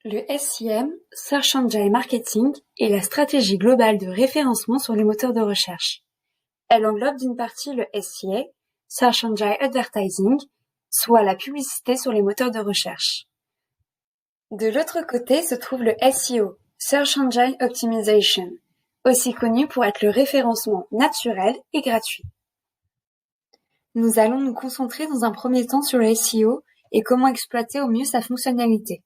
Le SEM, Search Engine Marketing, est la stratégie globale de référencement sur les moteurs de recherche. Elle englobe d'une partie le SEA, Search Engine Advertising, soit la publicité sur les moteurs de recherche. De l'autre côté se trouve le SEO, Search Engine Optimization, aussi connu pour être le référencement naturel et gratuit. Nous allons nous concentrer dans un premier temps sur le SEO et comment exploiter au mieux sa fonctionnalité.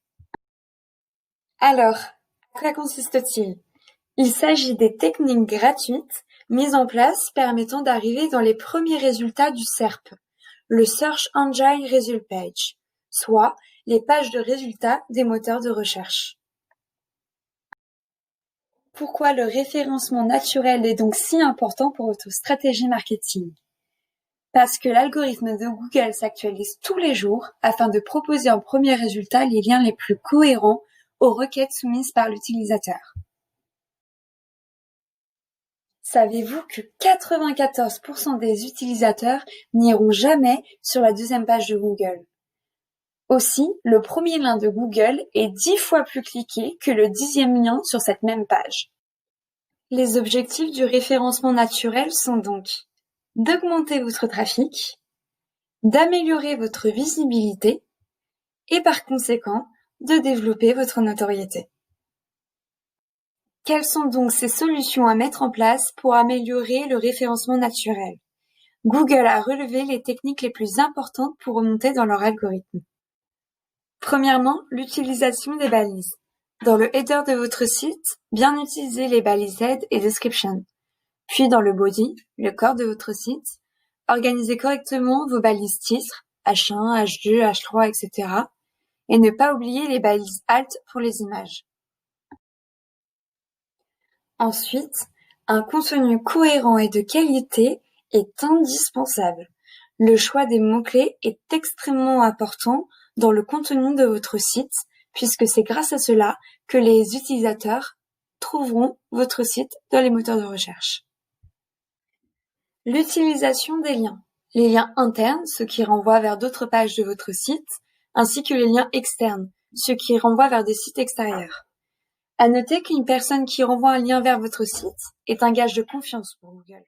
Alors, à quoi consiste-t-il? Il s'agit des techniques gratuites mises en place permettant d'arriver dans les premiers résultats du SERP, le Search Engine Result Page, soit les pages de résultats des moteurs de recherche. Pourquoi le référencement naturel est donc si important pour votre stratégie marketing? Parce que l'algorithme de Google s'actualise tous les jours afin de proposer en premier résultat les liens les plus cohérents aux requêtes soumises par l'utilisateur. Savez-vous que 94% des utilisateurs n'iront jamais sur la deuxième page de Google? Aussi, le premier lien de Google est 10 fois plus cliqué que le 10e lien sur cette même page. Les objectifs du référencement naturel sont donc d'augmenter votre trafic, d'améliorer votre visibilité et par conséquent, de développer votre notoriété. Quelles sont donc ces solutions à mettre en place pour améliorer le référencement naturel? Google a relevé les techniques les plus importantes pour remonter dans leur algorithme. Premièrement, l'utilisation des balises. Dans le header de votre site, bien utiliser les balises head et description. Puis dans le body, le corps de votre site, organisez correctement vos balises titres, H1, H2, H3, etc. Et ne pas oublier les balises alt pour les images. Ensuite, un contenu cohérent et de qualité est indispensable. Le choix des mots-clés est extrêmement important dans le contenu de votre site, puisque c'est grâce à cela que les utilisateurs trouveront votre site dans les moteurs de recherche. L'utilisation des liens. Les liens internes, ceux qui renvoient vers d'autres pages de votre site, ainsi que les liens externes, ceux qui renvoient vers des sites extérieurs. À noter qu'une personne qui renvoie un lien vers votre site est un gage de confiance pour Google.